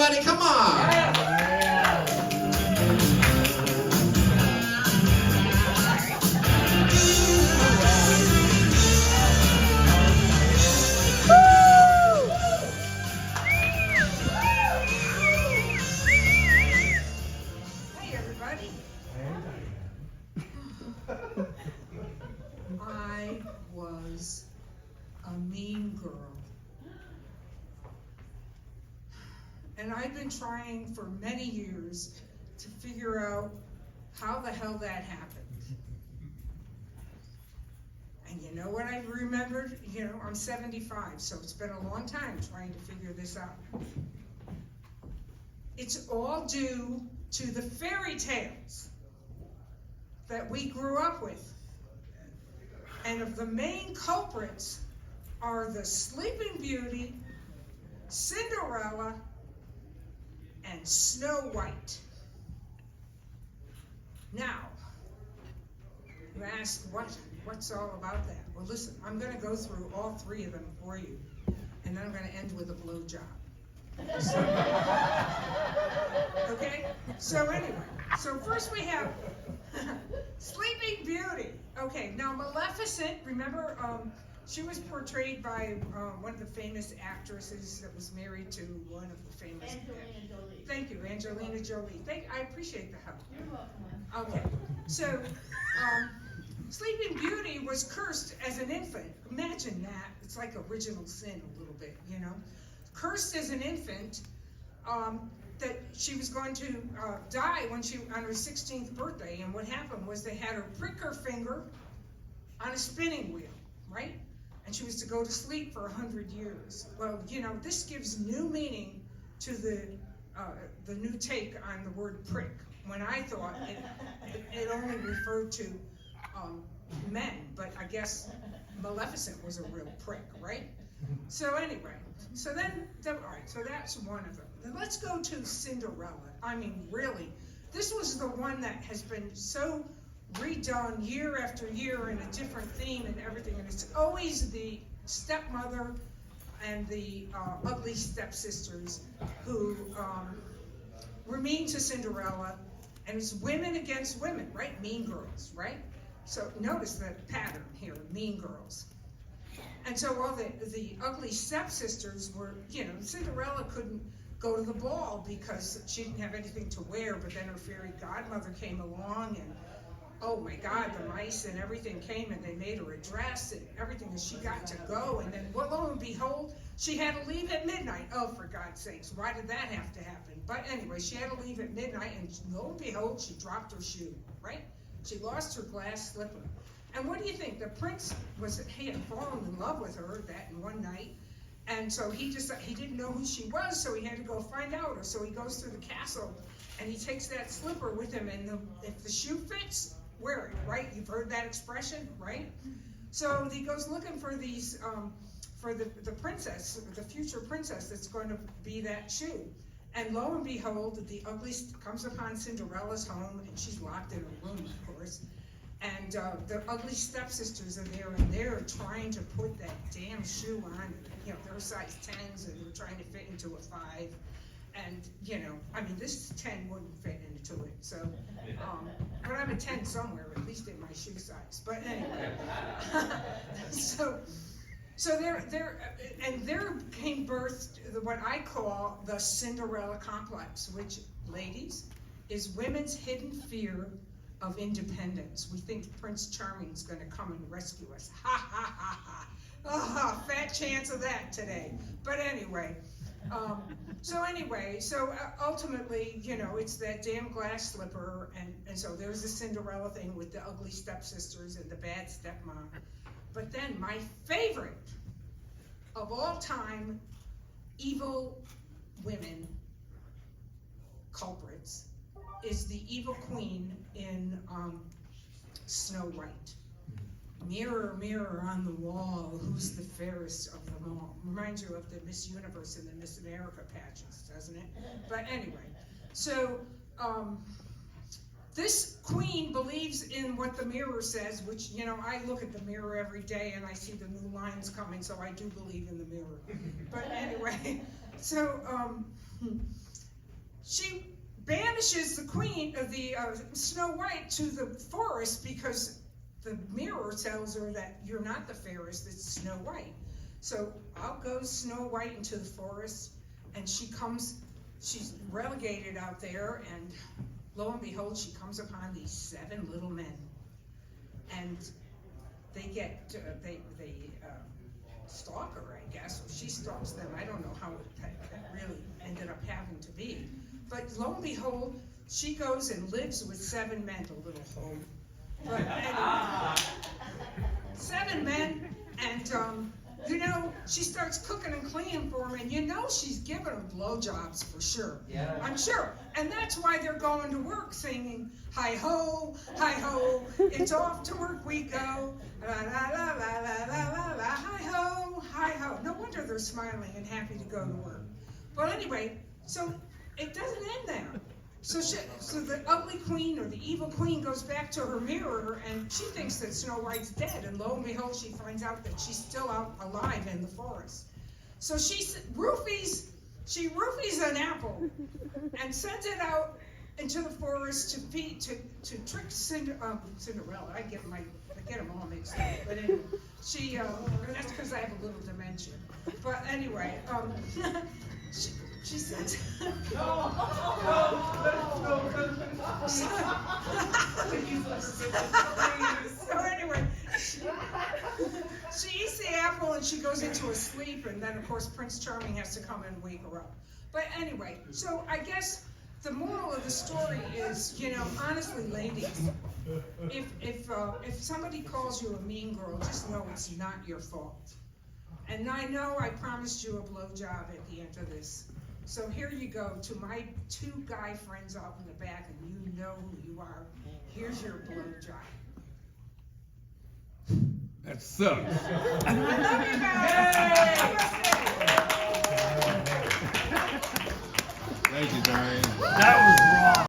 everybody. Come on. Hey, everybody. I was a mean girl. And I've been trying for many years to figure out how the hell that happened. And you know what I remembered? You know, I'm 75, so it's been a long time trying to figure this out. It's all due to the fairy tales that we grew up with. And of the main culprits are the Sleeping Beauty, Cinderella, and Snow White. Now, you ask, what's all about that? Well, listen, I'm going to go through all three of them for you, and then I'm going to end with a blowjob. Okay? So anyway, so first we have Sleeping Beauty. Okay, now Maleficent, remember, she was portrayed by one of the famous actresses that was married to one of the famous... Angelina Jolie. Thank you, Angelina Jolie. I appreciate the help. You're welcome. Okay, so Sleeping Beauty was cursed as an infant. Imagine that. It's like original sin a little bit, you know. Cursed as an infant, that she was going to die on her 16th birthday. And what happened was they had her prick her finger on a spinning wheel, right? And she was to go to sleep for 100 years. Well, you know, this gives new meaning to the new take on the word prick. When I thought it only referred to men, but I guess Maleficent was a real prick, right? So anyway, so then, all right, so that's one of them. Then let's go to Cinderella. I mean, really, this was the one that has been so redone year after year in a different theme and everything, and it's always the stepmother and the ugly stepsisters who were mean to Cinderella, and it's women against women, right? Mean girls, right? So notice the pattern here, mean girls. And so while the ugly stepsisters were, you know, Cinderella couldn't go to the ball because she didn't have anything to wear, but then her fairy godmother came along and, oh my God, the mice and everything came and they made her a dress and everything, and she got to go, and then lo and behold, she had to leave at midnight. Oh, for God's sakes, why did that have to happen? But anyway, she had to leave at midnight, and lo and behold, she dropped her shoe, right? She lost her glass slipper. And what do you think? The prince he had fallen in love with her that one night, and so he didn't know who she was, so he had to go find out. So he goes through the castle, and he takes that slipper with him, and if the shoe fits, wear it, right? You've heard that expression, right? So he goes looking for these, for the princess, the future princess that's going to be that shoe. And lo and behold, the ugly comes upon Cinderella's home, and she's locked in a room, of course. And the ugly stepsisters are there, and they're trying to put that damn shoe on. You know, they're size 10s, and they're trying to fit into a 5. And, you know, I mean, this 10 wouldn't fit into it. So, but I'm a 10 somewhere, at least in my shoe size. But anyway, so there came birth what I call the Cinderella complex, which, ladies, is women's hidden fear of independence. We think Prince Charming's going to come and rescue us. Ha ha ha ha. Oh, fat chance of that today. But anyway, so ultimately, you know, it's that damn glass slipper, and so there's the Cinderella thing with the ugly stepsisters and the bad stepmom. But then my favorite of all time evil women culprits is the evil queen in Snow White. Mirror, mirror on the wall, who's the fairest of them all? Reminds you of the Miss Universe and the Miss America pageants, doesn't it? But anyway, so this queen believes in what the mirror says, which, you know, I look at the mirror every day and I see the new lines coming, so I do believe in the mirror. But anyway, so she banishes the queen of the Snow White to the forest because the mirror tells her that you're not the fairest, it's Snow White. So out goes Snow White into the forest, and she's relegated out there, and lo and behold, she comes upon these 7 little men. And they get, they stalk her, I guess, or she stalks them. I don't know how that really ended up having to be. But lo and behold, she goes and lives with 7 men, a little home. But anyway, 7 men, and she starts cooking and cleaning for them, and she's giving them blowjobs for sure. Yeah. I'm sure. And that's why they're going to work singing, hi ho, it's off to work we go, la la la la la la la, hi ho, hi ho. No wonder they're smiling and happy to go to work. But anyway, so it doesn't end there. So the ugly queen or the evil queen goes back to her mirror, and she thinks that Snow White's dead, and lo and behold, she finds out that she's still out alive in the forest. So she roofies an apple and sends it out into the forest to trick Cinderella. I get them all mixed up, but anyway, that's because I have a little dementia. But anyway, she said. So anyway, she eats the apple and she goes into a sleep, and then of course Prince Charming has to come and wake her up. But anyway, so I guess the moral of the story is, honestly, ladies, if somebody calls you a mean girl, just know it's not your fault. And I know I promised you a blowjob at the end of this. So here you go to my 2 guy friends out in the back, and you know who you are. Here's your blowjob. That sucks. I love you guys.